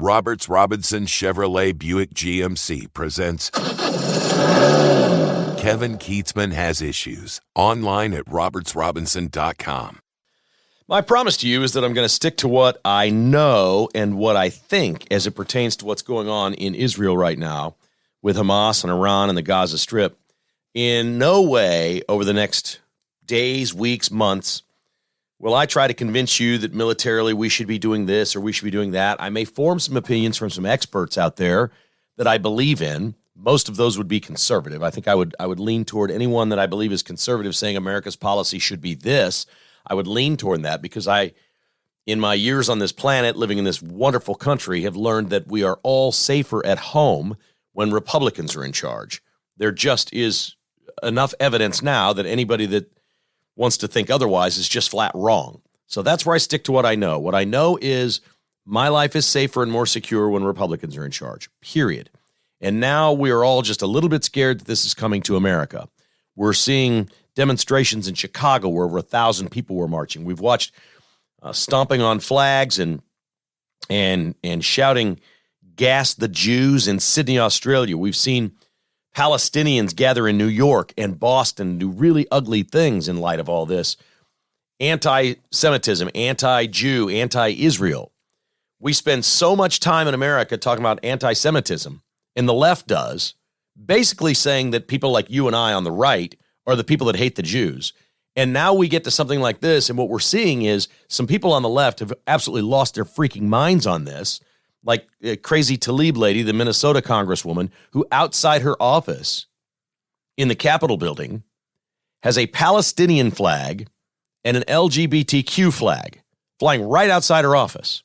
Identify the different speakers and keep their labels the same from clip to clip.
Speaker 1: Roberts Robinson Chevrolet Buick GMC presents Kevin Keatsman Has Issues, online at robertsrobinson.com.
Speaker 2: My promise to you is that I'm going to stick to what I know and what I think as it pertains to what's going on in Israel right now with Hamas and Iran and the Gaza Strip. In no way over the next days, weeks, months, will I try to convince you that militarily we should be doing this or we should be doing that. I may form some opinions from some experts out there that I believe in. Most of those would be conservative. I think I would lean toward anyone that I believe is conservative saying America's policy should be this. I would lean toward that because I, in my years on this planet, living in this wonderful country, have learned that we are all safer at home when Republicans are in charge. There just is enough evidence now that anybody that wants to think otherwise is just flat wrong. So that's where I stick to what I know. What I know is my life is safer and more secure when Republicans are in charge, period. And now we are all just a little bit scared that this is coming to America. We're seeing demonstrations in Chicago where over 1,000 people were marching. We've watched stomping on flags and shouting, "Gas the Jews" in Sydney, Australia. We've seen Palestinians gather in New York and Boston and do really ugly things in light of all this. Anti-Semitism, anti-Jew, anti-Israel. We spend so much time in America talking about anti-Semitism, and the left does, basically saying that people like you and I on the right are the people that hate the Jews. And now we get to something like this, and what we're seeing is some people on the left have absolutely lost their freaking minds on this, like crazy Tlaib lady, the Minnesota congresswoman, who outside her office in the Capitol building has a Palestinian flag and an LGBTQ flag flying right outside her office.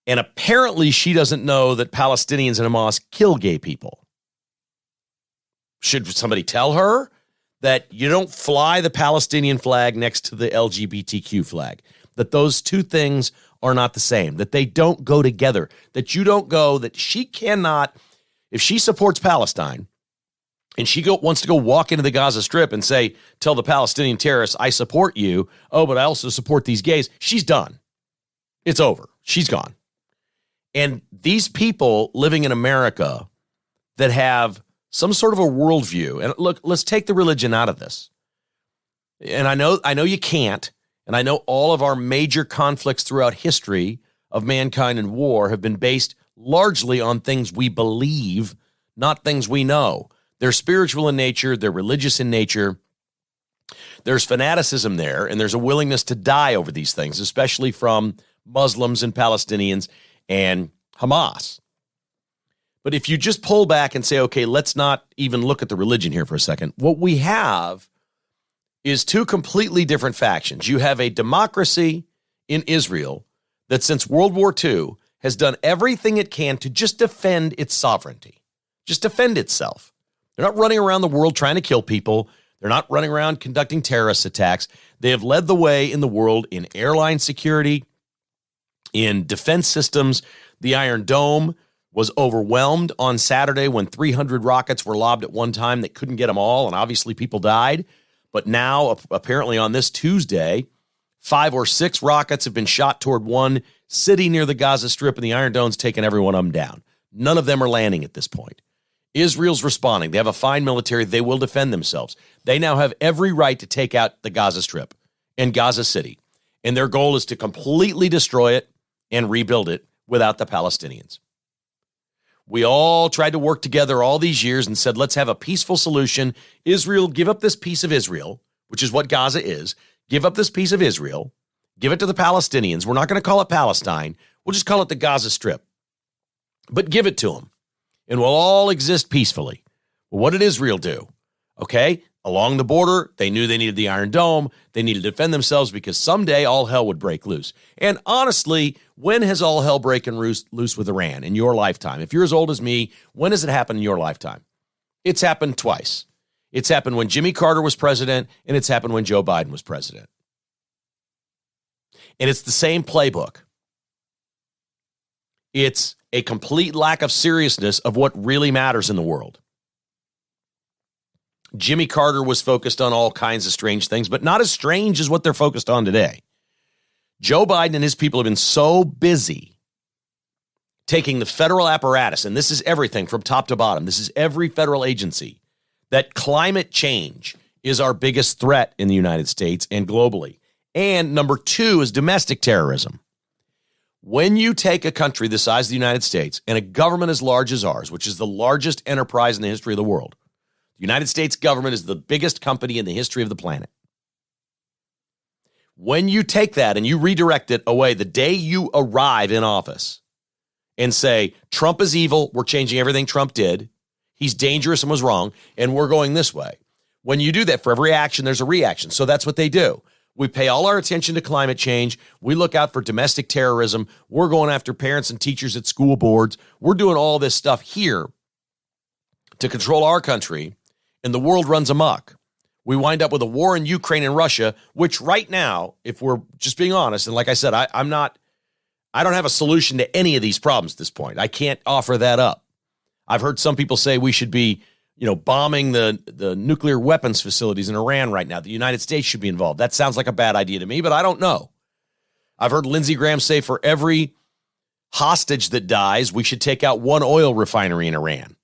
Speaker 2: And apparently she doesn't know that Palestinians and Hamas kill gay people. Should somebody tell her that you don't fly the Palestinian flag next to the LGBTQ flag? That those two things are not the same, that they don't go together, that you don't go, that she cannot, if she supports Palestine and she wants to go walk into the Gaza Strip and say, tell the Palestinian terrorists, I support you, oh, but I also support these gays, she's done. It's over. She's gone. And these people living in America that have some sort of a worldview, and look, let's take the religion out of this. And I know you can't, and I know all of our major conflicts throughout history of mankind and war have been based largely on things we believe, not things we know. They're spiritual in nature. They're religious in nature. There's fanaticism there, and there's a willingness to die over these things, especially from Muslims and Palestinians and Hamas. But if you just pull back and say, okay, let's not even look at the religion here for a second, what we have is two completely different factions. You have a democracy in Israel that since World War II has done everything it can to just defend its sovereignty, just defend itself. They're not running around the world trying to kill people. They're not running around conducting terrorist attacks. They have led the way in the world in airline security, in defense systems. The Iron Dome was overwhelmed on Saturday when 300 rockets were lobbed at one time. They couldn't get them all, and obviously people died. But now, apparently on this Tuesday, 5 or 6 rockets have been shot toward one city near the Gaza Strip, and the Iron Dome's taken every one of them down. None of them are landing at this point. Israel's responding. They have a fine military. They will defend themselves. They now have every right to take out the Gaza Strip and Gaza City. And their goal is to completely destroy it and rebuild it without the Palestinians. We all tried to work together all these years and said, let's have a peaceful solution. Israel, give up this piece of Israel, which is what Gaza is. Give up this piece of Israel. Give it to the Palestinians. We're not going to call it Palestine. We'll just call it the Gaza Strip. But give it to them, and we'll all exist peacefully. Well, what did Israel do? Okay, along the border, they knew they needed the Iron Dome. They needed to defend themselves because someday all hell would break loose. And honestly, when has all hell breaking loose with Iran in your lifetime? If you're as old as me, when has it happened in your lifetime? It's happened twice. It's happened when Jimmy Carter was president, and it's happened when Joe Biden was president. And it's the same playbook. It's a complete lack of seriousness of what really matters in the world. Jimmy Carter was focused on all kinds of strange things, but not as strange as what they're focused on today. Joe Biden and his people have been so busy taking the federal apparatus, and this is everything from top to bottom, this is every federal agency, that climate change is our biggest threat in the United States and globally. And number two is domestic terrorism. When you take a country the size of the United States and a government as large as ours, which is the largest enterprise in the history of the world, the United States government is the biggest company in the history of the planet. When you take that and you redirect it away the day you arrive in office and say, Trump is evil, we're changing everything Trump did, he's dangerous and was wrong, and we're going this way. When you do that, for every action, there's a reaction. So that's what they do. We pay all our attention to climate change. We look out for domestic terrorism. We're going after parents and teachers at school boards. We're doing all this stuff here to control our country, and the world runs amok. We wind up with a war in Ukraine and Russia, which right now, if we're just being honest, and like I said, I don't have a solution to any of these problems at this point. I can't offer that up. I've heard some people say we should be bombing the nuclear weapons facilities in Iran right now. The United States should be involved. That sounds like a bad idea to me, but I don't know. I've heard Lindsey Graham say for every hostage that dies, we should take out one oil refinery in Iran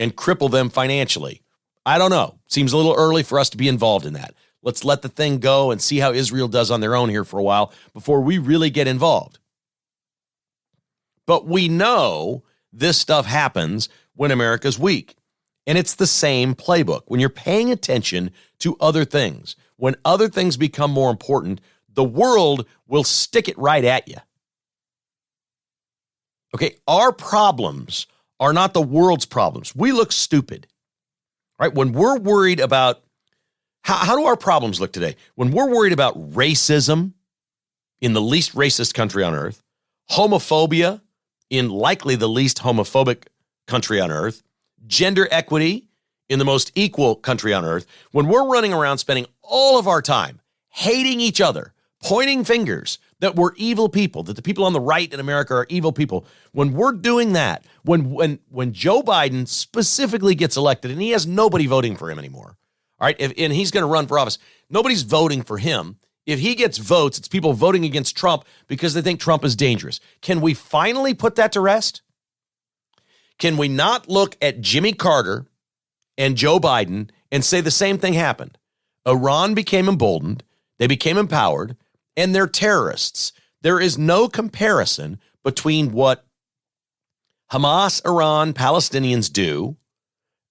Speaker 2: and cripple them financially. I don't know. Seems a little early for us to be involved in that. Let's let the thing go and see how Israel does on their own here for a while before we really get involved. But we know this stuff happens when America's weak. And it's the same playbook. When you're paying attention to other things, when other things become more important, the world will stick it right at you. Okay, our problems are not the world's problems. We look stupid, right? When we're worried about, how do our problems look today? When we're worried about racism in the least racist country on earth, homophobia in likely the least homophobic country on earth, gender equity in the most equal country on earth, when we're running around spending all of our time hating each other, pointing fingers that we're evil people, that the people on the right in America are evil people, when we're doing that, when Joe Biden specifically gets elected and he has nobody voting for him anymore, all right, and he's going to run for office, nobody's voting for him. If he gets votes, it's people voting against Trump because they think Trump is dangerous. Can we finally put that to rest? Can we not look at Jimmy Carter and Joe Biden and say the same thing happened? Iran became emboldened, they became empowered, and they're terrorists. There is no comparison between what Hamas, Iran, Palestinians do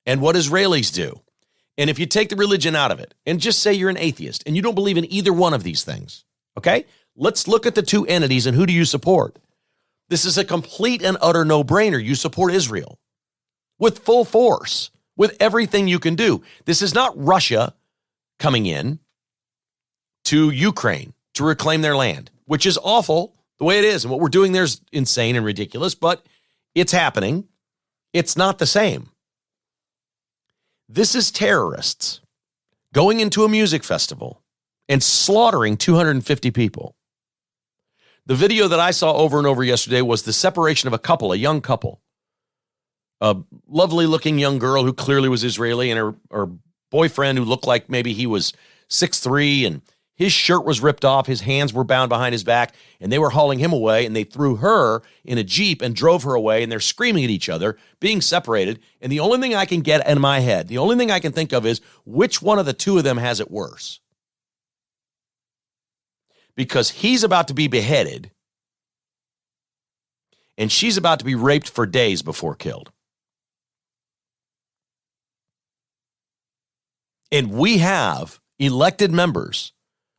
Speaker 2: and what Israelis do. And if you take the religion out of it and just say you're an atheist and you don't believe in either one of these things, okay? Let's look at the two entities and who do you support? This is a complete and utter no-brainer. You support Israel with full force, with everything you can do. This is not Russia coming in to Ukraine to reclaim their land, which is awful the way it is. And what we're doing there is insane and ridiculous, but it's happening. It's not the same. This is terrorists going into a music festival and slaughtering 250 people. The video that I saw over and over yesterday was the separation of a couple, a young couple, a lovely looking young girl who clearly was Israeli and her boyfriend who looked like maybe he was 6'3", and his shirt was ripped off. His hands were bound behind his back, and they were hauling him away, and they threw her in a Jeep and drove her away, and they're screaming at each other, being separated. And the only thing I can get in my head, the only thing I can think of is which one of the two of them has it worse. Because he's about to be beheaded, and she's about to be raped for days before killed. And we have elected members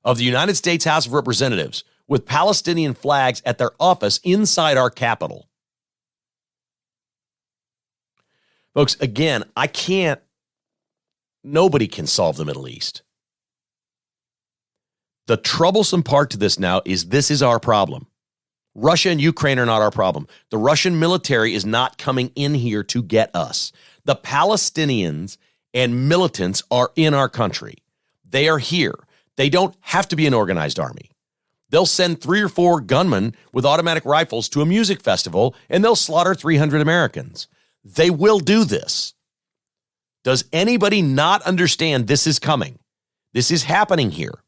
Speaker 2: of the United States House of Representatives with Palestinian flags at their office inside our Capitol. Folks, again, nobody can solve the Middle East. The troublesome part to this now is this is our problem. Russia and Ukraine are not our problem. The Russian military is not coming in here to get us. The Palestinians and militants are in our country. They are here. They don't have to be an organized army. They'll send 3 or 4 gunmen with automatic rifles to a music festival, and they'll slaughter 300 Americans. They will do this. Does anybody not understand this is coming? This is happening here.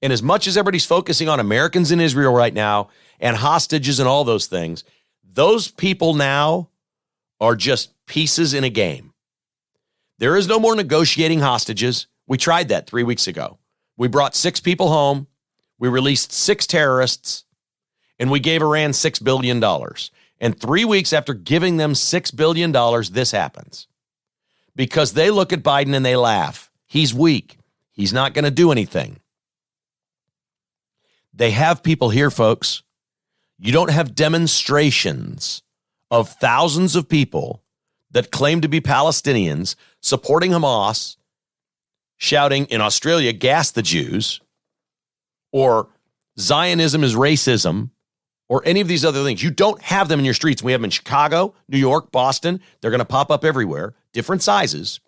Speaker 2: And as much as everybody's focusing on Americans in Israel right now and hostages and all those things, Those people now are just pieces in a game. There is no more negotiating hostages. We tried that 3 weeks ago. We brought 6 people home. We released 6 terrorists, and we gave Iran $6 billion. And 3 weeks after giving them $6 billion, this happens. Because they look at Biden and they laugh. He's weak. He's not going to do anything. They have people here, folks. You don't have demonstrations of thousands of people that claim to be Palestinians supporting Hamas, shouting in Australia, gas the Jews, or Zionism is racism, or any of these other things. You don't have them in your streets. We have them in Chicago, New York, Boston. They're going to pop up everywhere, different sizes.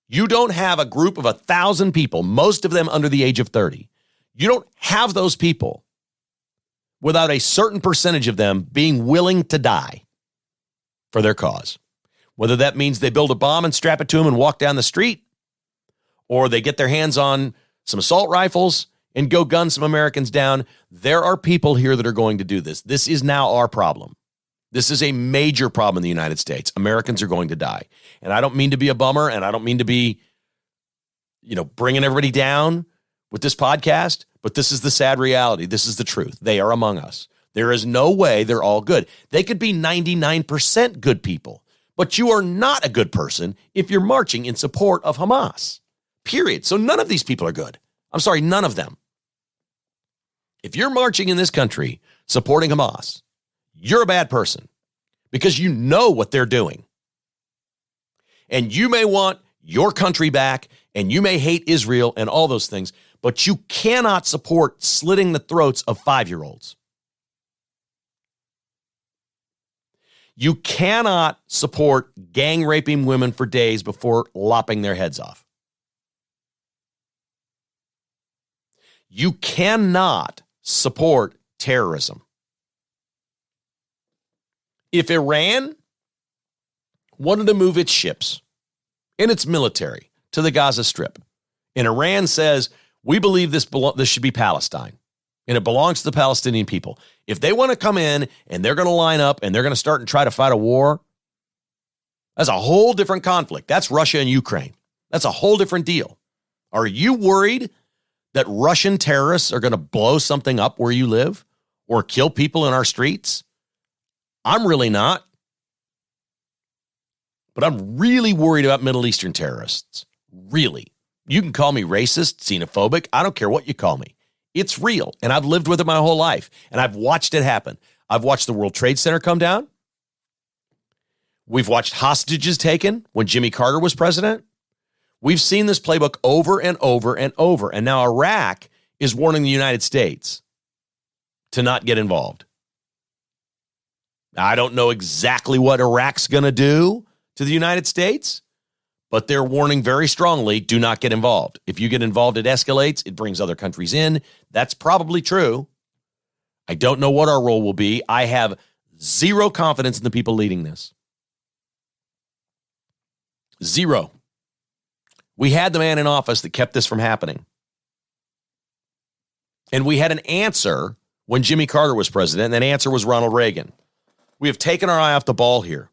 Speaker 2: You don't have a group of 1,000 people, most of them under the age of 30. You don't have those people without a certain percentage of them being willing to die for their cause. Whether that means they build a bomb and strap it to them and walk down the street, or they get their hands on some assault rifles and go gun some Americans down. There are people here that are going to do this. This is now our problem. This is a major problem in the United States. Americans are going to die. And I don't mean to be a bummer, and I don't mean to be, bringing everybody down with this podcast, but this is the sad reality. This is the truth. They are among us. There is no way they're all good. They could be 99% good people, but you are not a good person if you're marching in support of Hamas, period. So none of these people are good. I'm sorry, none of them. If you're marching in this country supporting Hamas, you're a bad person because you know what they're doing. And you may want your country back, and you may hate Israel and all those things, but you cannot support slitting the throats of 5-year-olds. You cannot support gang raping women for days before lopping their heads off. You cannot support terrorism. If Iran wanted to move its ships and its military to the Gaza Strip, and Iran says, we believe this should be Palestine, and it belongs to the Palestinian people. If they want to come in and they're going to line up and they're going to start and try to fight a war, that's a whole different conflict. That's Russia and Ukraine. That's a whole different deal. Are you worried that Russian terrorists are going to blow something up where you live or kill people in our streets? I'm really not. But I'm really worried about Middle Eastern terrorists. Really. You can call me racist, xenophobic. I don't care what you call me. It's real. And I've lived with it my whole life. And I've watched it happen. I've watched the World Trade Center come down. We've watched hostages taken when Jimmy Carter was president. We've seen this playbook over and over and over. And now Iraq is warning the United States to not get involved. I don't know exactly what Iraq's going to do to the United States, but they're warning very strongly, do not get involved. If you get involved, it escalates. It brings other countries in. That's probably true. I don't know what our role will be. I have zero confidence in the people leading this. Zero. We had the man in office that kept this from happening. And we had an answer when Jimmy Carter was president, and that answer was Ronald Reagan. We have taken our eye off the ball here,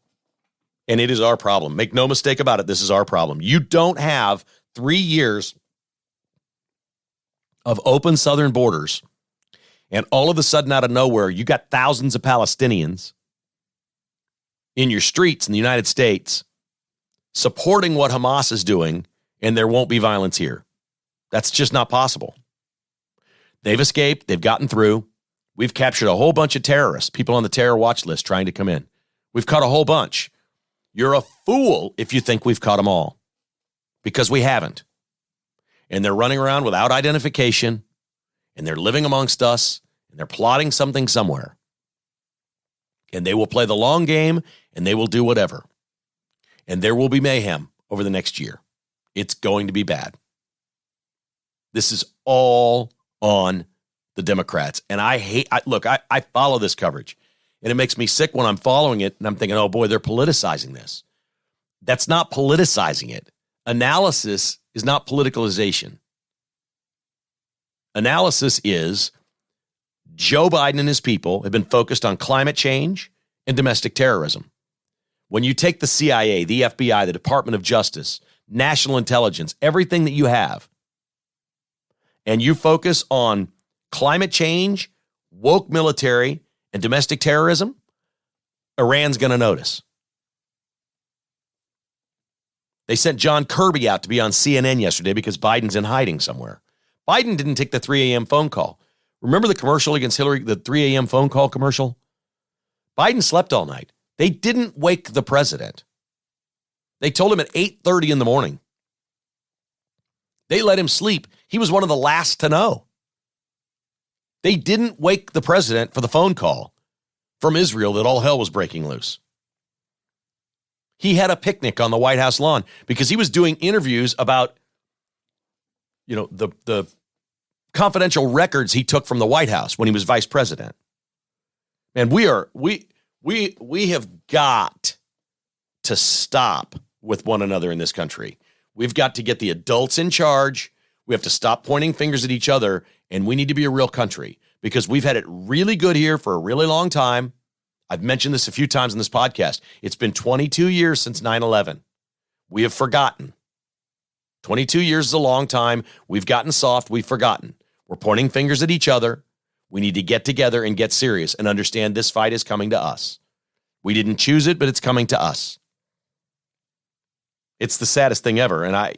Speaker 2: and it is our problem. Make no mistake about it, this is our problem. You don't have 3 years of open southern borders, and all of a sudden, out of nowhere, you got thousands of Palestinians in your streets in the United States supporting what Hamas is doing, and there won't be violence here. That's just not possible. They've escaped. They've gotten through. We've captured a whole bunch of terrorists, people on the terror watch list trying to come in. We've caught a whole bunch. You're a fool if you think we've caught them all, because we haven't. And they're running around without identification, and they're living amongst us, and they're plotting something somewhere. And they will play the long game, and they will do whatever. And there will be mayhem over the next year. It's going to be bad. This is all on the Democrats. And I follow this coverage, and it makes me sick when I'm following it, and I'm thinking, oh boy, they're politicizing this. That's not politicizing it. Analysis is not politicalization. Analysis is Joe Biden and his people have been focused on climate change and domestic terrorism. When you take the CIA, the FBI, the Department of Justice, national intelligence, everything that you have, and you focus on climate change, woke military, and domestic terrorism, Iran's going to notice. They sent John Kirby out to be on CNN yesterday because Biden's in hiding somewhere. Biden didn't take the 3 a.m. phone call. Remember the commercial against Hillary, the 3 a.m. phone call commercial? Biden slept all night. They didn't wake the president. They told him at 8:30 in the morning. They let him sleep. He was one of the last to know. They didn't wake the president for the phone call from Israel that all hell was breaking loose. He had a picnic on the White House lawn because he was doing interviews about, the confidential records he took from the White House when he was vice president. And we have got to stop with one another in this country. We've got to get the adults in charge. We have to stop pointing fingers at each other, and we need to be a real country because we've had it really good here for a really long time. I've mentioned this a few times in this podcast. It's been 22 years since 9/11. We have forgotten. 22 years is a long time. We've gotten soft. We've forgotten. We're pointing fingers at each other. We need to get together and get serious and understand this fight is coming to us. We didn't choose it, but it's coming to us. It's the saddest thing ever. And I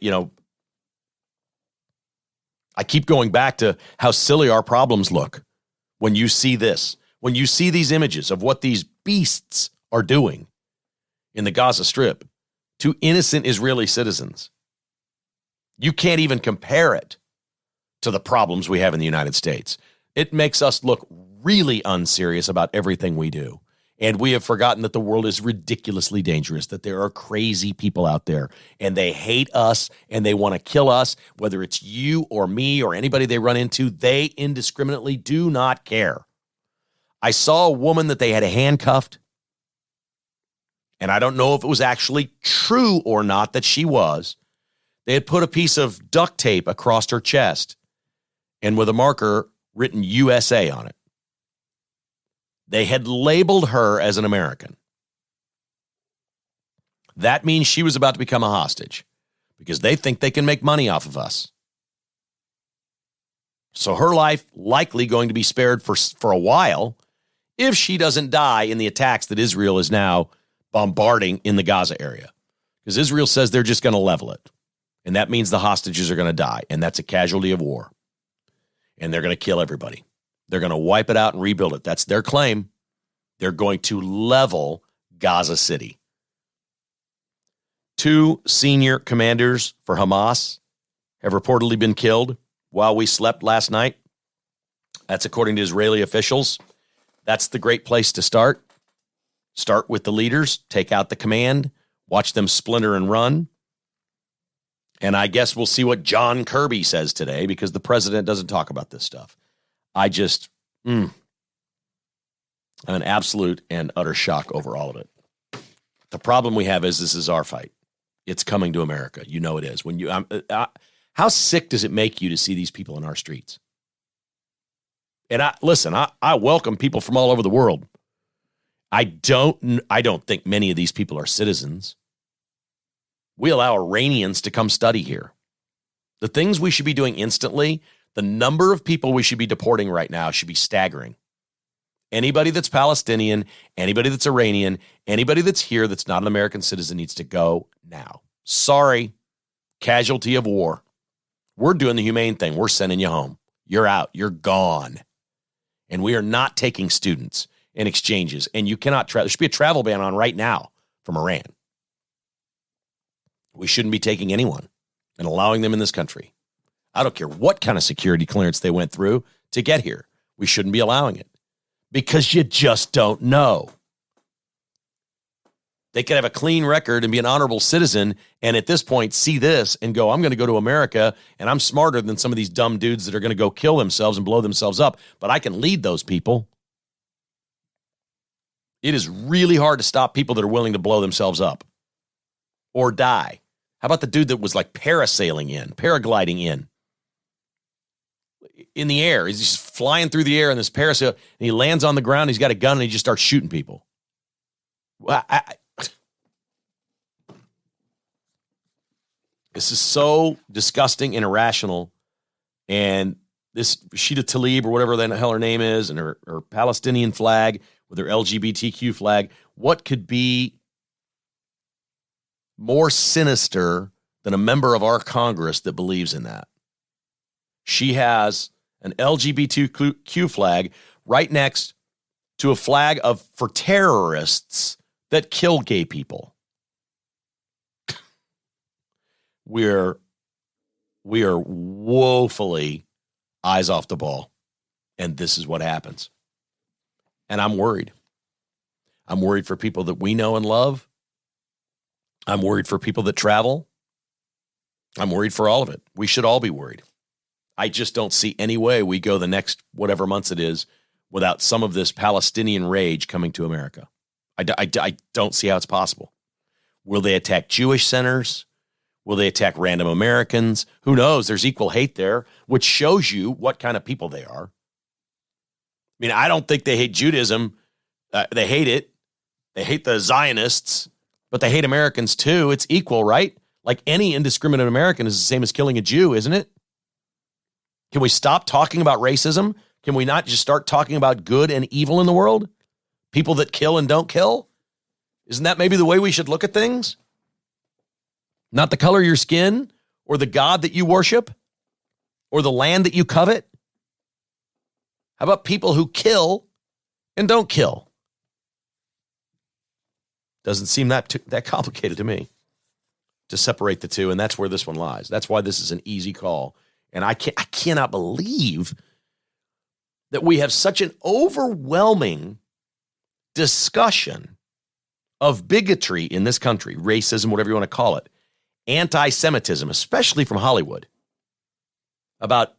Speaker 2: keep going back to how silly our problems look when you see this. When you see these images of what these beasts are doing in the Gaza Strip to innocent Israeli citizens, you can't even compare it to the problems we have in the United States. It makes us look really unserious about everything we do. And we have forgotten that the world is ridiculously dangerous, that there are crazy people out there, and they hate us, and they want to kill us, whether it's you or me or anybody they run into. They indiscriminately do not care. I saw a woman that they had handcuffed, and I don't know if it was actually true or not that she was. They had put a piece of duct tape across her chest and with a marker written USA on it. They had labeled her as an American. That means she was about to become a hostage because they think they can make money off of us. So her life likely going to be spared for a while if she doesn't die in the attacks that Israel is now bombarding in the Gaza area. Because Israel says they're just going to level it. And that means the hostages are going to die. And that's a casualty of war. And they're going to kill everybody. They're going to wipe it out and rebuild it. That's their claim. They're going to level Gaza City. 2 senior commanders for Hamas have reportedly been killed while we slept last night. That's according to Israeli officials. That's the great place to start. Start with the leaders, take out the command, watch them splinter and run. And I guess we'll see what John Kirby says today because the president doesn't talk about this stuff. I'm an absolute and utter shock over all of it. The problem we have is this is our fight. It's coming to America. You know it is. How sick does it make you to see these people in our streets? And I welcome people from all over the world. I don't think many of these people are citizens. We allow Iranians to come study here. The things we should be doing instantly, the number of people we should be deporting right now should be staggering. Anybody that's Palestinian, anybody that's Iranian, anybody that's here that's not an American citizen needs to go now. Sorry, casualty of war. We're doing the humane thing. We're sending you home. You're out. You're gone. And we are not taking students in exchanges. And you cannot travel. There should be a travel ban on right now from Iran. We shouldn't be taking anyone and allowing them in this country. I don't care what kind of security clearance they went through to get here. We shouldn't be allowing it because you just don't know. They could have a clean record and be an honorable citizen and at this point see this and go, I'm going to go to America and I'm smarter than some of these dumb dudes that are going to go kill themselves and blow themselves up, but I can lead those people. It is really hard to stop people that are willing to blow themselves up or die. How about the dude that was like paragliding in the air? He's just flying through the air in this parasail, and he lands on the ground. He's got a gun, and he just starts shooting people. Well, this is so disgusting and irrational. And this Rashida Tlaib or whatever the hell her name is, and her Palestinian flag with her LGBTQ flag, what could be more sinister than a member of our Congress that believes in that? She has an LGBTQ flag right next to a flag for terrorists that kill gay people. We are woefully eyes off the ball, and this is what happens. And I'm worried. I'm worried for people that we know and love. I'm worried for people that travel. I'm worried for all of it. We should all be worried. I just don't see any way we go the next whatever months it is without some of this Palestinian rage coming to America. I don't see how it's possible. Will they attack Jewish centers? Will they attack random Americans? Who knows? There's equal hate there, which shows you what kind of people they are. I mean, I don't think they hate Judaism. They hate it. They hate the Zionists, but they hate Americans too. It's equal, right? Like any indiscriminate American is the same as killing a Jew, isn't it? Can we stop talking about racism? Can we not just start talking about good and evil in the world? People that kill and don't kill? Isn't that maybe the way we should look at things? Not the color of your skin, or the God that you worship, or the land that you covet. How about people who kill and don't kill? Doesn't seem that complicated to me to separate the two, and that's where this one lies. That's why this is an easy call. And I cannot believe that we have such an overwhelming discussion of bigotry in this country, racism, whatever you want to call it, anti-Semitism, especially from Hollywood, about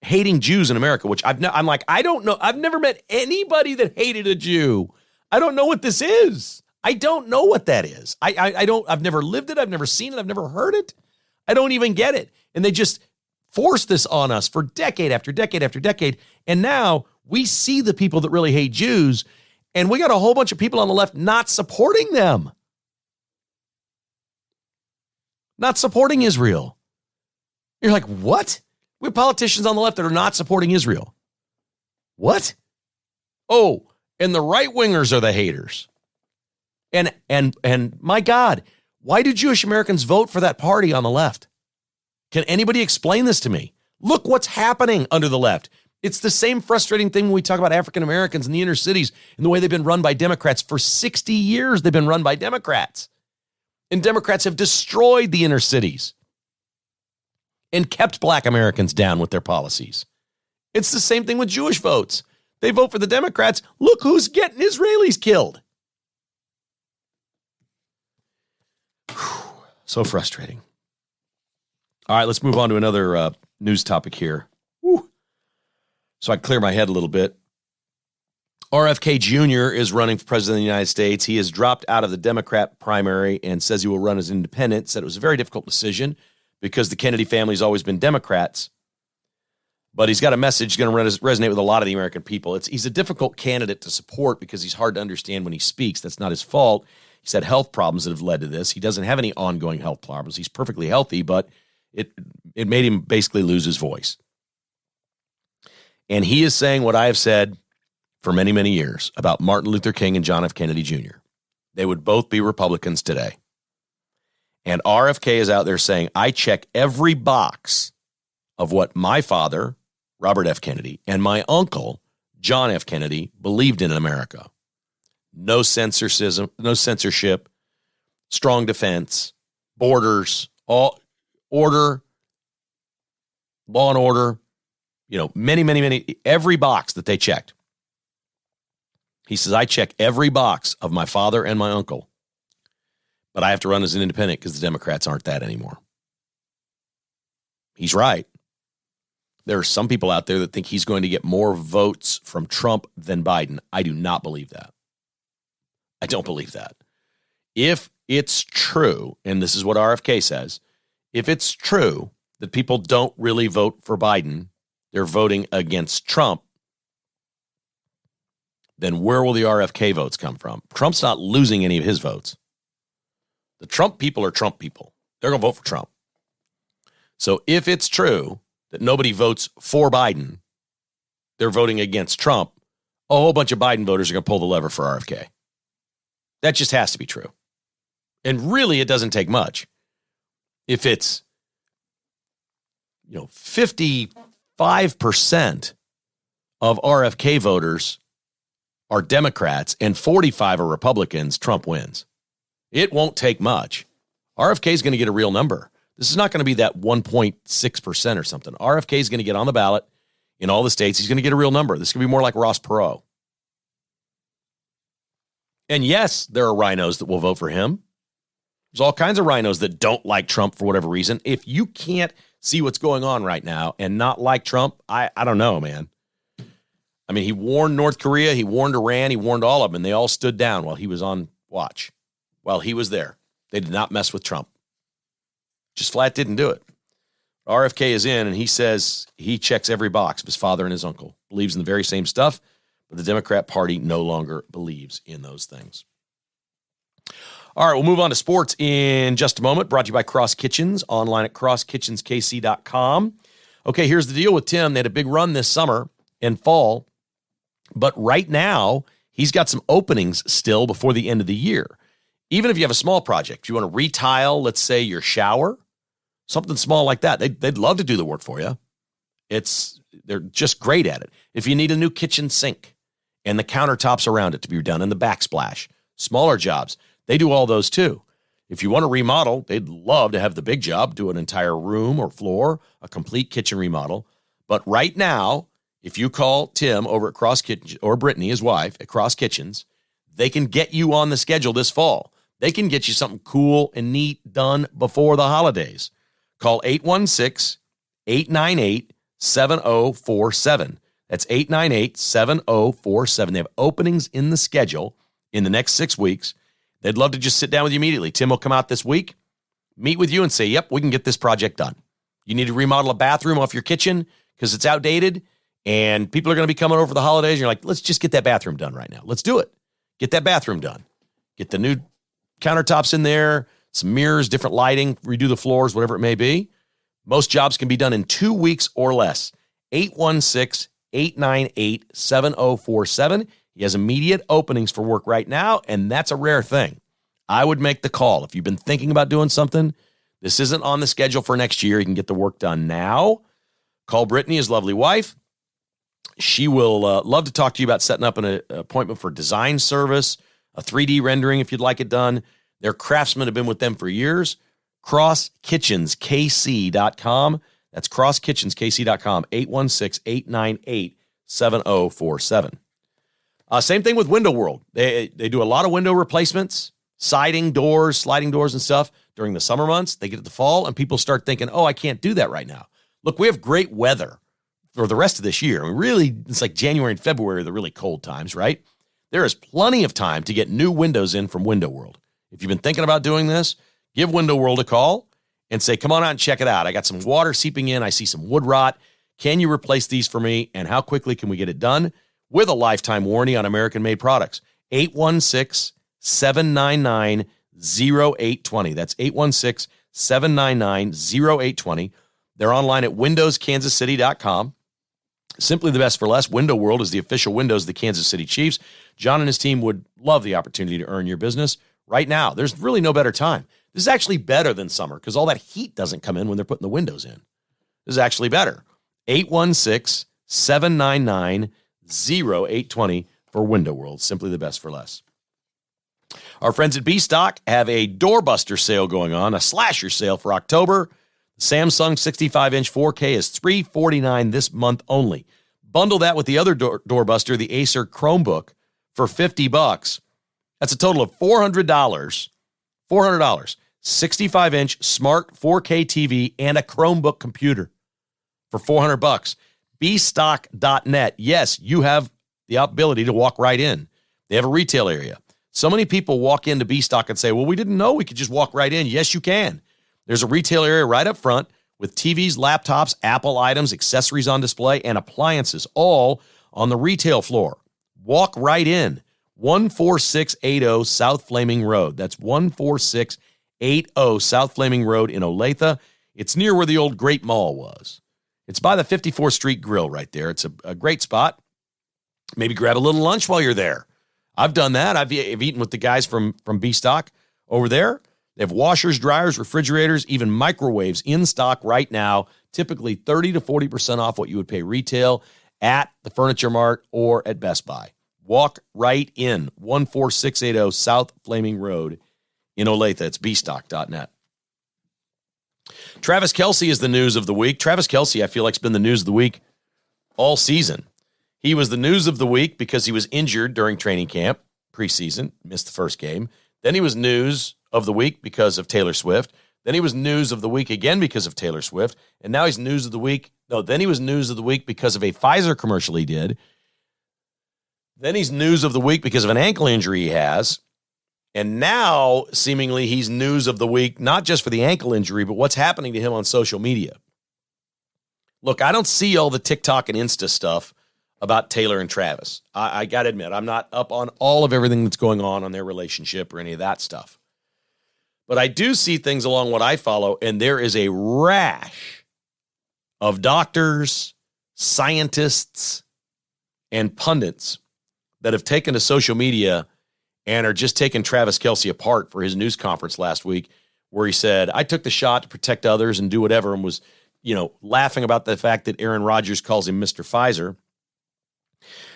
Speaker 2: hating Jews in America, which I'm like, I don't know. I've never met anybody that hated a Jew. I don't know what this is. I don't know what that is. I've never lived it. I've never seen it. I've never heard it. I don't even get it. And they just forced this on us for decade after decade after decade. And now we see the people that really hate Jews, and we got a whole bunch of people on the left not supporting them. Not supporting Israel. You're like, what? We have politicians on the left that are not supporting Israel. What? Oh, and the right-wingers are the haters. And my God, why do Jewish Americans vote for that party on the left? Can anybody explain this to me? Look what's happening under the left. It's the same frustrating thing when we talk about African Americans in the inner cities and the way they've been run by Democrats. For 60 years, they've been run by Democrats. And Democrats have destroyed the inner cities and kept black Americans down with their policies. It's the same thing with Jewish votes. They vote for the Democrats. Look who's getting Israelis killed. Whew, so frustrating. All right, let's move on to another news topic here. Whew. So I can clear my head a little bit. RFK Jr. is running for president of the United States. He has dropped out of the Democrat primary and says he will run as an independent. Said it was a very difficult decision because the Kennedy family's always been Democrats. But he's got a message going to resonate with a lot of the American people. He's a difficult candidate to support because he's hard to understand when he speaks. That's not his fault. He's had health problems that have led to this. He doesn't have any ongoing health problems. He's perfectly healthy, but it made him basically lose his voice. And he is saying what I have said for many, many years about Martin Luther King and John F. Kennedy Jr. They would both be Republicans today. And RFK is out there saying, I check every box of what my father, Robert F. Kennedy, and my uncle, John F. Kennedy, believed in America. No censorship, strong defense, borders, all order, law and order, many, every box that they checked. He says, I check every box of my father and my uncle, but I have to run as an independent because the Democrats aren't that anymore. He's right. There are some people out there that think he's going to get more votes from Trump than Biden. I do not believe that. I don't believe that. If it's true, and this is what RFK says, if it's true that people don't really vote for Biden, they're voting against Trump, then where will the RFK votes come from? Trump's not losing any of his votes. The Trump people are Trump people. They're going to vote for Trump. So if it's true that nobody votes for Biden, they're voting against Trump, a whole bunch of Biden voters are going to pull the lever for RFK. That just has to be true. And really, it doesn't take much. If it's, 55% of RFK voters are Democrats and 45 are Republicans, Trump wins. It won't take much. RFK is going to get a real number. This is not going to be that 1.6% or something. RFK is going to get on the ballot in all the states. He's going to get a real number. This is going to be more like Ross Perot. And yes, there are rhinos that will vote for him. There's all kinds of rhinos that don't like Trump for whatever reason. If you can't see what's going on right now and not like Trump, I don't know, man. I mean, he warned North Korea, he warned Iran, he warned all of them, and they all stood down while he was on watch, while he was there. They did not mess with Trump. Just flat didn't do it. RFK is in, and he says he checks every box of his father and his uncle, believes in the very same stuff, but the Democrat Party no longer believes in those things. All right, we'll move on to sports in just a moment, brought to you by Cross Kitchens, online at crosskitchenskc.com. Okay, here's the deal with Tim. They had a big run this summer and fall, but right now, he's got some openings still before the end of the year. Even if you have a small project, if you want to retile, let's say, your shower, something small like that, they'd love to do the work for you. They're just great at it. If you need a new kitchen sink and the countertops around it to be done and the backsplash, smaller jobs, they do all those too. If you want to remodel, they'd love to have the big job, do an entire room or floor, a complete kitchen remodel. But right now, if you call Tim over at Cross Kitchen, or Brittany, his wife, at Cross Kitchens, they can get you on the schedule this fall. They can get you something cool and neat done before the holidays. Call 816-898-7047. That's 898-7047. They have openings in the schedule in the next 6 weeks. They'd love to just sit down with you immediately. Tim will come out this week, meet with you, and say, yep, we can get this project done. You need to remodel a bathroom off your kitchen because it's outdated, and people are going to be coming over for the holidays, and you're like, let's just get that bathroom done right now. Let's do it. Get that bathroom done. Get the new countertops in there, some mirrors, different lighting, redo the floors, whatever it may be. Most jobs can be done in 2 weeks or less. 816-898-7047. He has immediate openings for work right now, and that's a rare thing. I would make the call. If you've been thinking about doing something, this isn't on the schedule for next year. You can get the work done now. Call Brittany, his lovely wife. She will love to talk to you about setting up an appointment for design service, a 3D rendering if you'd like it done. Their craftsmen have been with them for years. CrossKitchensKC.com. That's CrossKitchensKC.com, 816-898-7047. Same thing with Window World. They do a lot of window replacements, siding, doors, sliding doors and stuff during the summer months. They get to the fall and people start thinking, oh, I can't do that right now. Look, we have great weather for the rest of this year. I mean, really, it's like January and February are the really cold times, right? There is plenty of time to get new windows in from Window World. If you've been thinking about doing this, give Window World a call and say, come on out and check it out. I got some water seeping in. I see some wood rot. Can you replace these for me? And how quickly can we get it done? With a lifetime warranty on American-made products. 816-799-0820. That's 816-799-0820. They're online at windowskansascity.com. Simply the best for less. Window World is the official windows of the Kansas City Chiefs. John and his team would love the opportunity to earn your business right now. There's really no better time. This is actually better than summer because all that heat doesn't come in when they're putting the windows in. This is actually better. 816-799-0820 for Window World. Simply the best for less. Our friends at B-Stock have a doorbuster sale going on, a slasher sale for October. The Samsung 65-inch 4K is $349 this month only. Bundle that with the other doorbuster, the Acer Chromebook, for $50. That's a total of $400. $400. 65-inch smart 4K TV and a Chromebook computer for $400. Bstock.net. Yes, you have the ability to walk right in. They have a retail area. So many people walk into B-Stock and say, well, we didn't know we could just walk right in. Yes, you can. There's a retail area right up front with TVs, laptops, Apple items, accessories on display, and appliances, all on the retail floor. Walk right in. 14680 South Flaming Road. That's 14680 South Flaming Road in Olathe. It's near where the old Great Mall was. It's by the 54th Street Grill right there. It's a great spot. Maybe grab a little lunch while you're there. I've done that. I've eaten with the guys from B-Stock over there. They have washers, dryers, refrigerators, even microwaves in stock right now, typically 30 to 40% off what you would pay retail at the Furniture Mart or at Best Buy. Walk right in, 14680 South Flaming Road in Olathe. It's bstock.net. Travis Kelce is the news of the week. Travis Kelce, I feel like, has been the news of the week all season. He was the news of the week because he was injured during training camp, preseason, missed the first game. Then he was news of the week because of Taylor Swift. Then he was news of the week again because of Taylor Swift. And now he's news of the week. No, then he was news of the week because of a Pfizer commercial he did. Then he's news of the week because of an ankle injury he has. And now, seemingly, he's news of the week, not just for the ankle injury, but what's happening to him on social media. Look, I don't see all the TikTok and Insta stuff about Taylor and Travis. I got to admit, I'm not up on all of everything that's going on their relationship or any of that stuff. But I do see things along what I follow, and there is a rash of doctors, scientists, and pundits that have taken to social media and are just taking Travis Kelce apart for his news conference last week, where he said, I took the shot to protect others and do whatever, and was, laughing about the fact that Aaron Rodgers calls him Mr. Pfizer.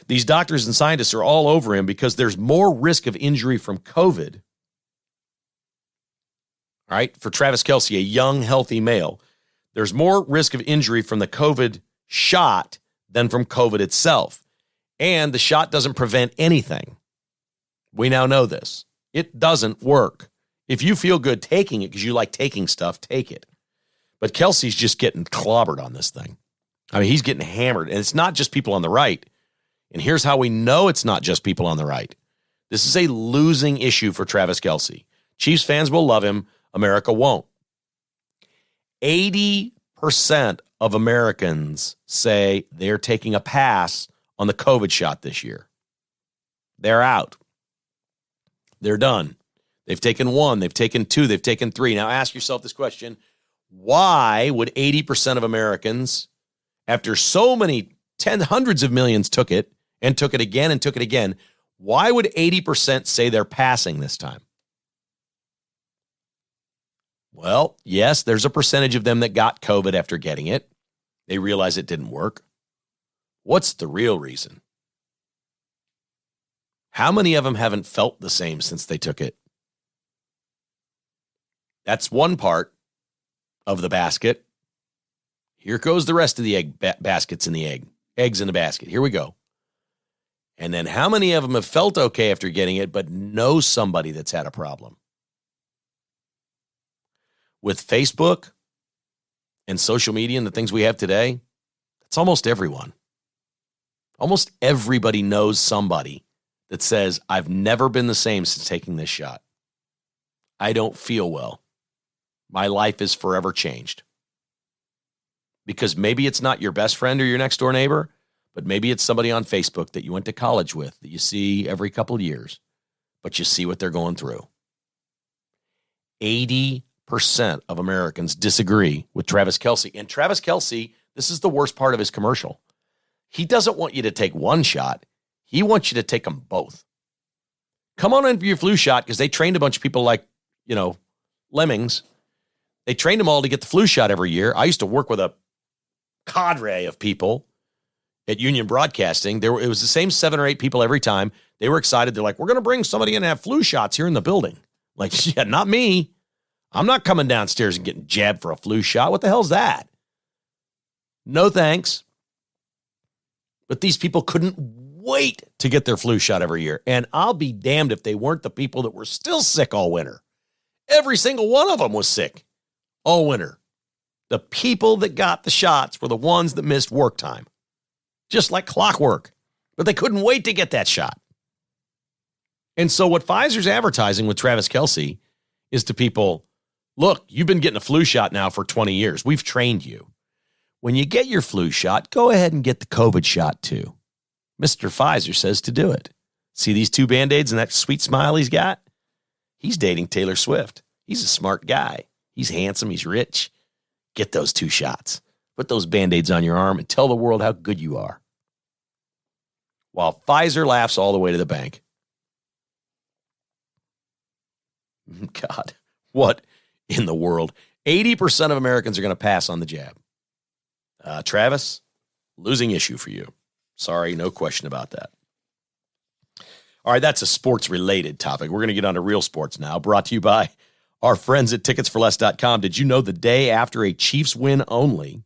Speaker 2: These doctors and scientists are all over him because there's more risk of injury from COVID. All right, for Travis Kelce, a young, healthy male, there's more risk of injury from the COVID shot than from COVID itself. And the shot doesn't prevent anything. We now know this. It doesn't work. If you feel good taking it because you like taking stuff, take it. But Kelce's just getting clobbered on this thing. I mean, he's getting hammered. And it's not just people on the right. And here's how we know it's not just people on the right. This is a losing issue for Travis Kelce. Chiefs fans will love him. America won't. 80% of Americans say they're taking a pass on the COVID shot this year. They're out. They're done. They've taken 1, they've taken 2, they've taken 3. Now ask yourself this question. Why would 80% of Americans, after so many hundreds of millions took it and took it again and took it again, why would 80% say they're passing this time? Well, yes, there's a percentage of them that got COVID after getting it. They realize it didn't work. What's the real reason? How many of them haven't felt the same since they took it? That's one part of the basket. Here goes the rest of the baskets in the eggs in the basket. Here we go. And then how many of them have felt okay after getting it, but know somebody that's had a problem? With Facebook and social media and the things we have today, it's almost everyone. Almost everybody knows somebody that says, I've never been the same since taking this shot. I don't feel well. My life is forever changed. Because maybe it's not your best friend or your next door neighbor, but maybe it's somebody on Facebook that you went to college with that you see every couple of years, but you see what they're going through. 80% of Americans disagree with Travis Kelce. And Travis Kelce, this is the worst part of his commercial. He doesn't want you to take one shot. He wants you to take them both. Come on in for your flu shot because they trained a bunch of people like, lemmings. They trained them all to get the flu shot every year. I used to work with a cadre of people at Union Broadcasting. It was the same 7 or 8 people every time. They were excited. They're like, we're going to bring somebody in and have flu shots here in the building. Like, yeah, not me. I'm not coming downstairs and getting jabbed for a flu shot. What the hell's that? No thanks. But these people couldn't wait to get their flu shot every year. And I'll be damned if they weren't the people that were still sick all winter. Every single one of them was sick all winter. The people that got the shots were the ones that missed work time. Just like clockwork. But they couldn't wait to get that shot. And so what Pfizer's advertising with Travis Kelce is to people, look, you've been getting a flu shot now for 20 years. We've trained you. When you get your flu shot, go ahead and get the COVID shot too. Mr. Pfizer says to do it. See these 2 Band-Aids and that sweet smile he's got? He's dating Taylor Swift. He's a smart guy. He's handsome. He's rich. Get those 2 shots. Put those Band-Aids on your arm and tell the world how good you are. While Pfizer laughs all the way to the bank. God, what in the world? 80% of Americans are going to pass on the jab. Travis, losing issue for you. Sorry, no question about that. All right, that's a sports-related topic. We're going to get on to real sports now, brought to you by our friends at ticketsforless.com. Did you know the day after a Chiefs win only,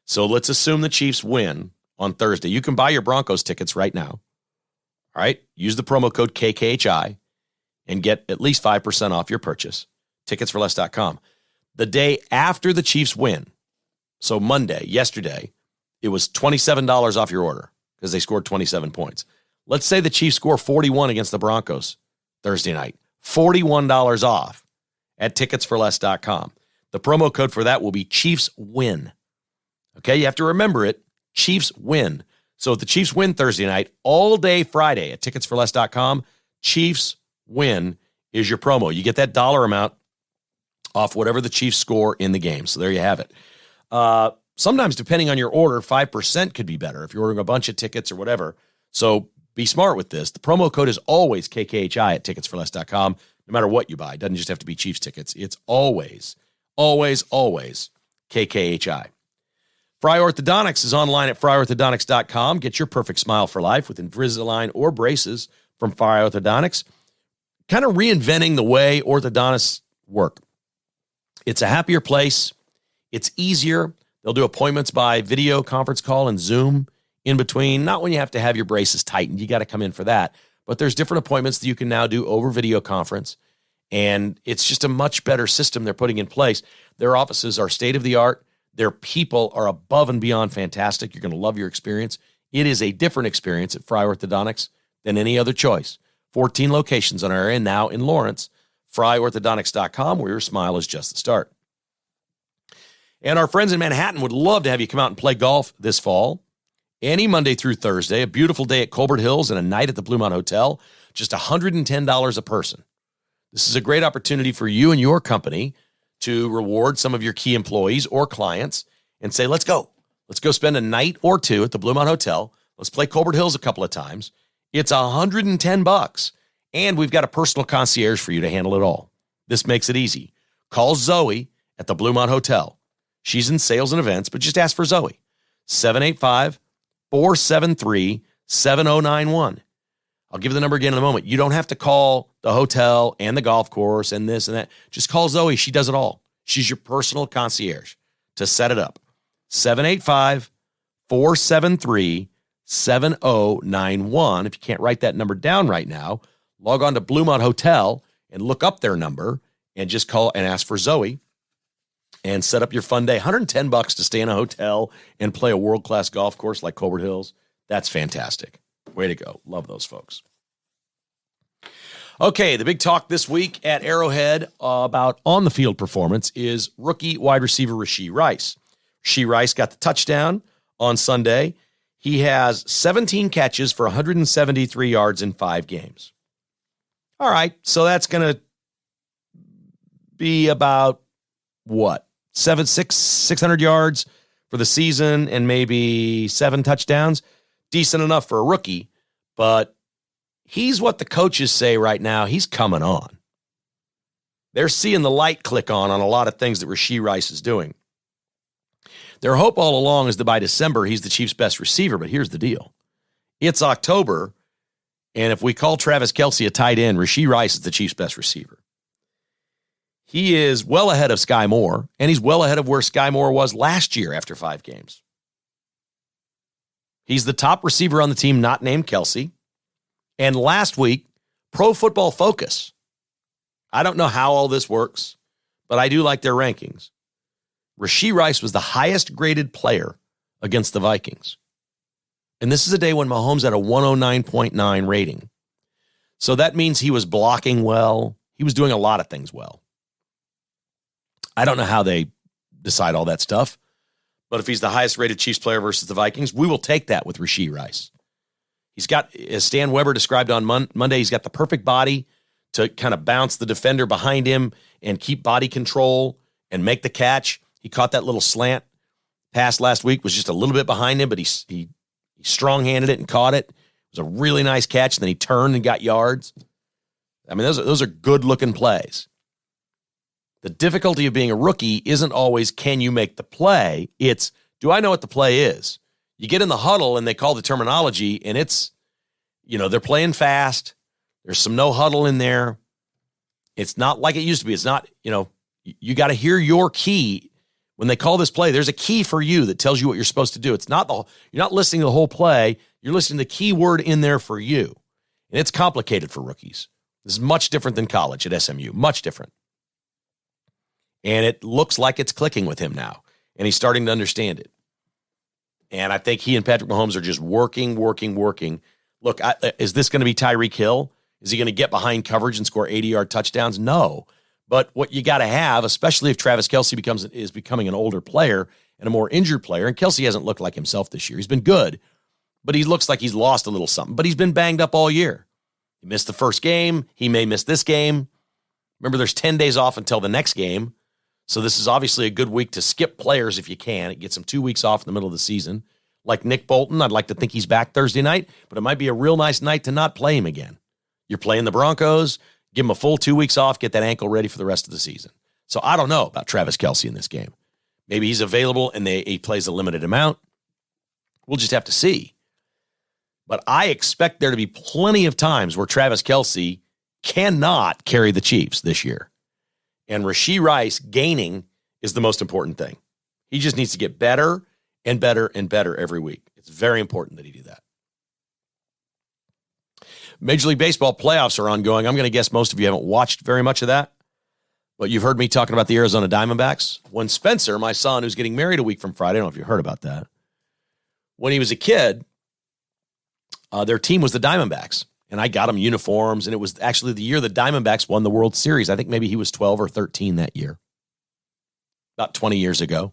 Speaker 2: so let's assume the Chiefs win on Thursday. You can buy your Broncos tickets right now. All right, use the promo code KKHI and get at least 5% off your purchase. Ticketsforless.com. The day after the Chiefs win, so Monday, yesterday, it was $27 off your order because they scored 27 points. Let's say the Chiefs score 41 against the Broncos Thursday night. $41 off at ticketsforless.com. The promo code for that will be Chiefs Win. Okay, you have to remember it. Chiefs Win. So if the Chiefs win Thursday night, all day Friday at ticketsforless.com, Chiefs Win is your promo. You get that dollar amount off whatever the Chiefs score in the game. So there you have it. Sometimes, depending on your order, 5% could be better if you're ordering a bunch of tickets or whatever. So be smart with this. The promo code is always KKHI at ticketsforless.com, no matter what you buy. It doesn't just have to be Chiefs tickets. It's always, always, always KKHI. Fry Orthodontics is online at fryorthodontics.com. Get your perfect smile for life with Invisalign or braces from Fry Orthodontics. Kind of reinventing the way orthodontists work. It's a happier place. It's easier. They'll do appointments by video conference call and Zoom in between. Not when you have to have your braces tightened. You got to come in for that. But there's different appointments that you can now do over video conference. And it's just a much better system they're putting in place. Their offices are state-of-the-art. Their people are above and beyond fantastic. You're going to love your experience. It is a different experience at Fry Orthodontics than any other choice. 14 locations in our area, now in Lawrence. FryOrthodontics.com, where your smile is just the start. And our friends in Manhattan would love to have you come out and play golf this fall. Any Monday through Thursday, a beautiful day at Colbert Hills and a night at the Bluemont Hotel, just $110 a person. This is a great opportunity for you and your company to reward some of your key employees or clients and say, let's go. Let's go spend a night or two at the Bluemont Hotel. Let's play Colbert Hills a couple of times. It's $110, and we've got a personal concierge for you to handle it all. This makes it easy. Call Zoe at the Bluemont Hotel. She's in sales and events, but just ask for Zoe. 785-473-7091. I'll give you the number again in a moment. You don't have to call the hotel and the golf course and this and that. Just call Zoe. She does it all. She's your personal concierge to set it up. 785-473-7091. If you can't write that number down right now, log on to Bluemont Hotel and look up their number and just call and ask for Zoe and set up your fun day. $110 to stay in a hotel and play a world-class golf course like Colbert Hills. That's fantastic. Way to go. Love those folks. Okay, the big talk this week at Arrowhead about on-the-field performance is rookie wide receiver Rashee Rice. Rashee Rice got the touchdown on Sunday. He has 17 catches for 173 yards in 5 games. All right, so that's going to be about, what, 600 yards for the season and maybe 7 touchdowns. Decent enough for a rookie, but he's what the coaches say right now. He's coming on. They're seeing the light click on a lot of things that Rashee Rice is doing. Their hope all along is that by December, he's the Chiefs' best receiver, but here's the deal. It's October, and if we call Travis Kelce a tight end, Rashee Rice is the Chiefs' best receiver. He is well ahead of Sky Moore, and he's well ahead of where Sky Moore was last year after 5 games. He's the top receiver on the team not named Kelce. And last week, Pro Football Focus. I don't know how all this works, but I do like their rankings. Rashee Rice was the highest graded player against the Vikings. And this is a day when Mahomes had a 109.9 rating. So that means he was blocking well. He was doing a lot of things well. I don't know how they decide all that stuff. But if he's the highest rated Chiefs player versus the Vikings, we will take that with Rashee Rice. He's got, as Stan Weber described on Monday, he's got the perfect body to kind of bounce the defender behind him and keep body control and make the catch. He caught that little slant pass last week, was just a little bit behind him, but he strong-handed it and caught it. It was a really nice catch, and then he turned and got yards. I mean, those are good-looking plays. The difficulty of being a rookie isn't always, can you make the play? It's, do I know what the play is? You get in the huddle, and they call the terminology, and it's, they're playing fast. There's some no huddle in there. It's not like it used to be. It's not, you got to hear your key. When they call this play, there's a key for you that tells you what you're supposed to do. It's not you're not listening to the whole play. You're listening to the key word in there for you. And it's complicated for rookies. This is much different than college at SMU, much different. And it looks like it's clicking with him now, and he's starting to understand it. And I think he and Patrick Mahomes are just working. Look, is this going to be Tyreek Hill? Is he going to get behind coverage and score 80-yard touchdowns? No. But what you got to have, especially if Travis Kelce is becoming an older player and a more injured player, and Kelce hasn't looked like himself this year. He's been good, but he looks like he's lost a little something. But he's been banged up all year. He missed the first game. He may miss this game. Remember, there's 10 days off until the next game. So this is obviously a good week to skip players if you can. It gets them 2 weeks off in the middle of the season. Like Nick Bolton, I'd like to think he's back Thursday night, but it might be a real nice night to not play him again. You're playing the Broncos, give him a full 2 weeks off, get that ankle ready for the rest of the season. So I don't know about Travis Kelce in this game. Maybe he's available and he plays a limited amount. We'll just have to see. But I expect there to be plenty of times where Travis Kelce cannot carry the Chiefs this year. And Rashee Rice gaining is the most important thing. He just needs to get better and better and better every week. It's very important that he do that. Major League Baseball playoffs are ongoing. I'm going to guess most of you haven't watched very much of that, but you've heard me talking about the Arizona Diamondbacks. When Spencer, my son, who's getting married a week from Friday, I don't know if you heard about that. When he was a kid, their team was the Diamondbacks, and I got him uniforms, and it was actually the year the Diamondbacks won the World Series. I think maybe he was 12 or 13 that year, about 20 years ago.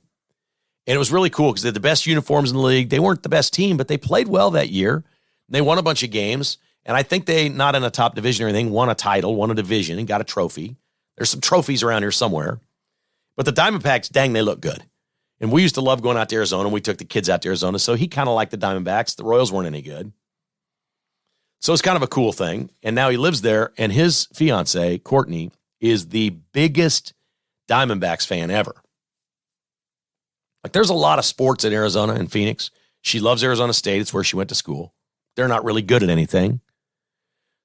Speaker 2: And it was really cool because they had the best uniforms in the league. They weren't the best team, but they played well that year. They won a bunch of games. And I think they, not in a top division or anything, won a title, won a division, and got a trophy. There's some trophies around here somewhere. But the Diamondbacks, dang, they look good. And we used to love going out to Arizona. We took the kids out to Arizona. So he kind of liked the Diamondbacks. The Royals weren't any good. So it's kind of a cool thing. And now he lives there. And his fiance, Courtney, is the biggest Diamondbacks fan ever. Like, there's a lot of sports in Arizona and Phoenix. She loves Arizona State. It's where she went to school. They're not really good at anything.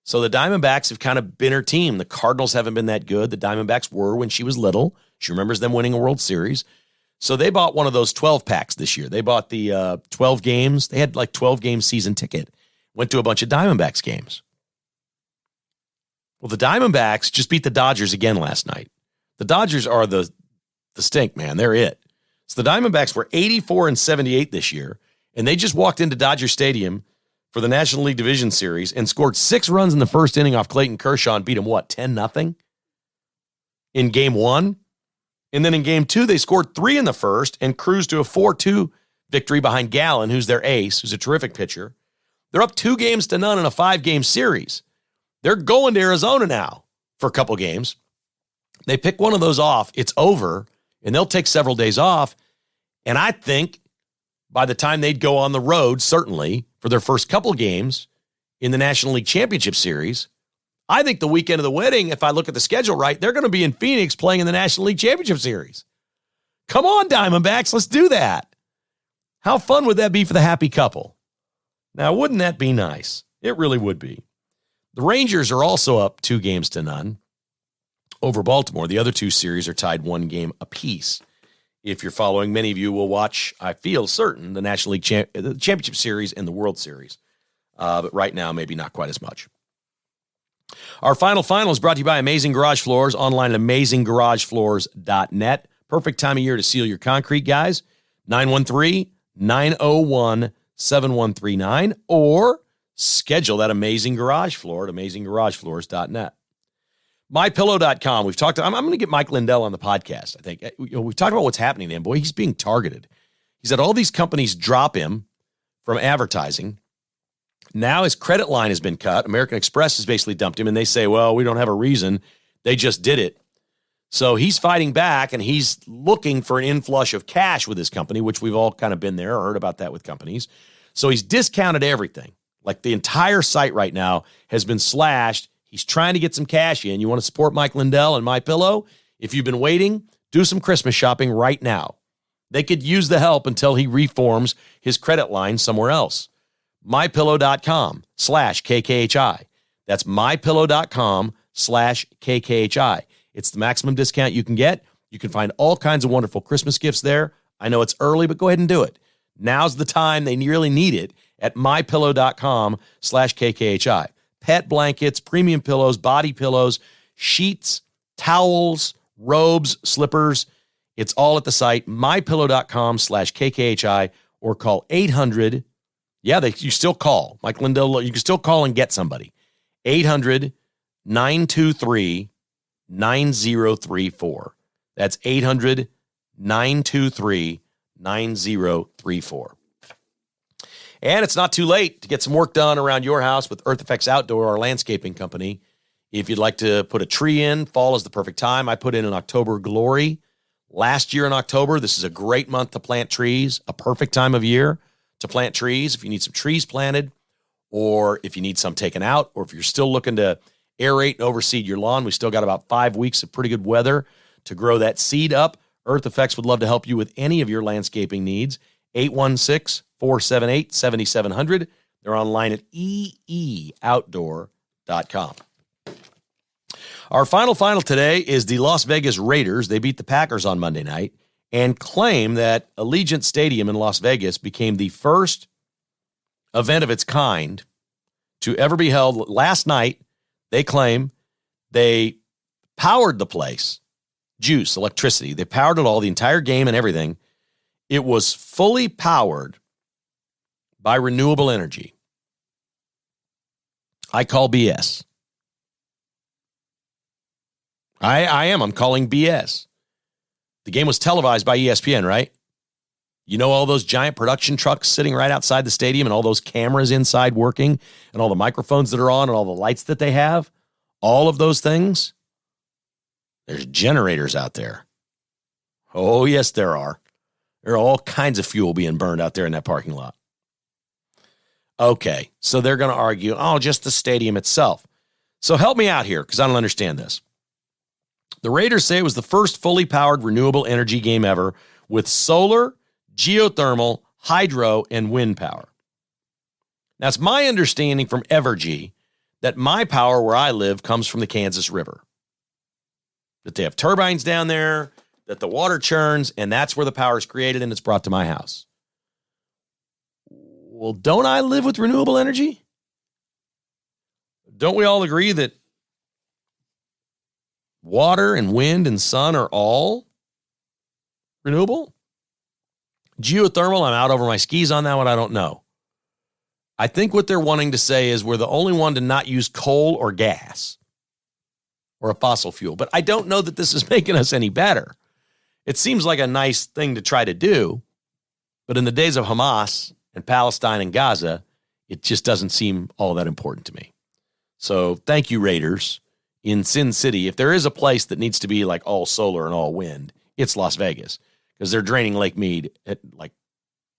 Speaker 2: So the Diamondbacks have kind of been her team. The Cardinals haven't been that good. The Diamondbacks were when she was little. She remembers them winning a World Series. So they bought one of those 12 packs this year. They bought the 12 games. They had like 12-game season ticket. Went to a bunch of Diamondbacks games. Well, the Diamondbacks just beat the Dodgers again last night. The Dodgers are the stink, man. They're it. So the Diamondbacks were 84-78 this year, and they just walked into Dodger Stadium for the National League Division Series and scored 6 runs in the first inning off Clayton Kershaw and beat him, 10-0 in game 1? And then in game 2, they scored 3 in the first and cruised to a 4-2 victory behind Gallen, who's their ace, who's a terrific pitcher. They're up 2-0 in a 5-game series. They're going to Arizona now for a couple games. They pick one of those off, it's over, and they'll take several days off. And I think by the time they'd go on the road, certainly, for their first couple games in the National League Championship Series, I think the weekend of the wedding, if I look at the schedule right, they're going to be in Phoenix playing in the National League Championship Series. Come on, Diamondbacks, let's do that. How fun would that be for the happy couple? Now, wouldn't that be nice? It really would be. The Rangers are also up 2-0 over Baltimore. The other 2 series are tied 1 game apiece. If you're following, many of you will watch, I feel certain, the National League the Championship Series and the World Series. But right now, maybe not quite as much. Our final is brought to you by Amazing Garage Floors, online at AmazingGarageFloors.net. Perfect time of year to seal your concrete, guys. 913-901-7139, or schedule that Amazing Garage Floor at AmazingGarageFloors.net. MyPillow.com. We've talked. I'm going to get Mike Lindell on the podcast. I think we've talked about what's happening to him. Boy, he's being targeted. He's had all these companies drop him from advertising, Now his credit line has been cut. American Express has basically dumped him, and they say, well, we don't have a reason. They just did it. So he's fighting back, and he's looking for an inflush of cash with his company, which we've all kind of been there or heard about that with companies. So he's discounted everything. Like the entire site right now has been slashed. He's trying to get some cash in. You want to support Mike Lindell and MyPillow? If you've been waiting, do some Christmas shopping right now. They could use the help until he reforms his credit line somewhere else. MyPillow.com/KKHI. That's MyPillow.com/KKHI. It's the maximum discount you can get. You can find all kinds of wonderful Christmas gifts there. I know it's early, but go ahead and do it. Now's the time. They really need it at MyPillow.com/KKHI. Pet blankets, premium pillows, body pillows, sheets, towels, robes, slippers. It's all at the site, MyPillow.com/KKHI, or call 800. Yeah, you still call. Mike Lindell, you can still call and get somebody. 800-923-9034. That's 800-923-9034. And it's not too late to get some work done around your house with Earth Effects Outdoor, our landscaping company. If you'd like to put a tree in, fall is the perfect time. I put in an October Glory last year in October. This is a great month to plant trees, a perfect time of year to plant trees. If you need some trees planted, or if you need some taken out, or if you're still looking to aerate and overseed your lawn, we still got about 5 weeks of pretty good weather to grow that seed up. Earth Effects would love to help you with any of your landscaping needs. 816-478-7700. They're online at eeoutdoor.com. Our final today is the Las Vegas Raiders. They beat the Packers on Monday night and claim that Allegiant Stadium in Las Vegas became the first event of its kind to ever be held. Last night, they claim they powered the place. Juice, electricity. They powered it all, the entire game and everything. It was fully powered by renewable energy. I call BS. I am. I'm calling BS. The game was televised by ESPN, right? You know all those giant production trucks sitting right outside the stadium and all those cameras inside working and all the microphones that are on and all the lights that they have? All of those things? There's generators out there. Oh, yes, there are. There are all kinds of fuel being burned out there in that parking lot. Okay, so they're going to argue, just the stadium itself. So help me out here because I don't understand this. The Raiders say it was the first fully powered renewable energy game ever with solar, geothermal, hydro, and wind power. Now, it's my understanding from Evergy that my power where I live comes from the Kansas River. That they have turbines down there, that the water churns, and that's where the power is created and it's brought to my house. Well, don't I live with renewable energy? Don't we all agree that water and wind and sun are all renewable? Geothermal, I'm out over my skis on that one. I don't know. I think what they're wanting to say is we're the only one to not use coal or gas or a fossil fuel. But I don't know that this is making us any better. It seems like a nice thing to try to do. But in the days of Hamas and Palestine and Gaza, it just doesn't seem all that important to me. So thank you, Raiders. In Sin City, if there is a place that needs to be like all solar and all wind, it's Las Vegas because they're draining Lake Mead at like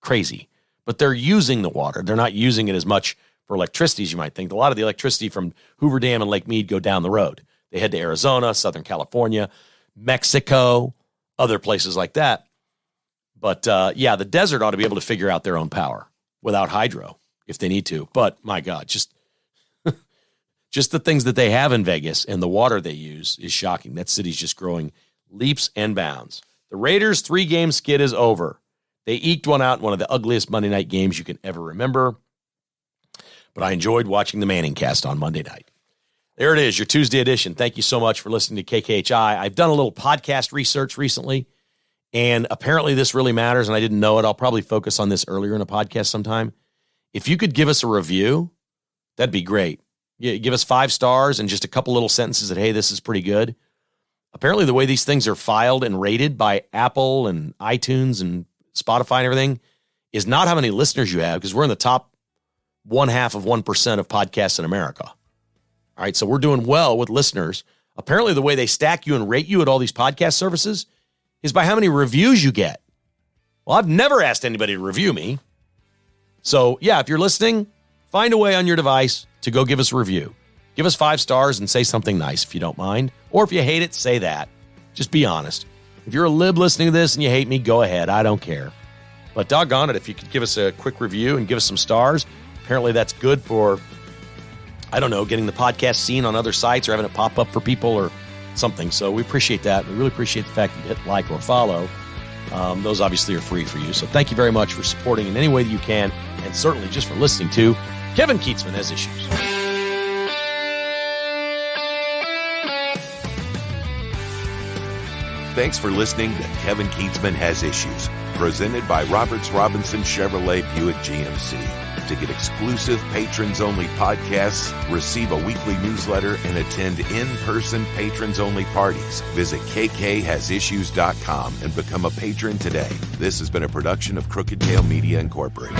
Speaker 2: crazy. But they're using the water. They're not using it as much for electricity as you might think. A lot of the electricity from Hoover Dam and Lake Mead go down the road. They head to Arizona, Southern California, Mexico, other places like that. But the desert ought to be able to figure out their own power without hydro if they need to. But my God, just the things that they have in Vegas and the water they use is shocking. That city's just growing leaps and bounds. The Raiders' 3-game skid is over. They eked one out in one of the ugliest Monday night games you can ever remember. But I enjoyed watching the Manning cast on Monday night. There it is, your Tuesday edition. Thank you so much for listening to KKHI. I've done a little podcast research recently, and apparently this really matters, and I didn't know it. I'll probably focus on this earlier in a podcast sometime. If you could give us a review, that'd be great. Give us 5 stars and just a couple little sentences that, hey, this is pretty good. Apparently the way these things are filed and rated by Apple and iTunes and Spotify and everything is not how many listeners you have, because we're in the top 0.5% of podcasts in America. All right, so we're doing well with listeners. Apparently, the way they stack you and rate you at all these podcast services is by how many reviews you get. Well, I've never asked anybody to review me. So, yeah, if you're listening, find a way on your device to go give us a review. Give us 5 stars and say something nice if you don't mind. Or if you hate it, say that. Just be honest. If you're a lib listening to this and you hate me, go ahead. I don't care. But doggone it, if you could give us a quick review and give us some stars, apparently that's good for, I don't know, getting the podcast seen on other sites or having it pop up for people or something. So we appreciate that. We really appreciate the fact that you hit like or follow. Those obviously are free for you. So thank you very much for supporting in any way that you can, and certainly just for listening to Kevin Keatsman Has Issues.
Speaker 1: Thanks for listening to Kevin Keatsman Has Issues, presented by Roberts Robinson Chevrolet Buick GMC. To get exclusive patrons-only podcasts, receive a weekly newsletter, and attend in-person patrons-only parties, visit kkhasissues.com and become a patron today. This has been a production of Crooked Tail Media Incorporated.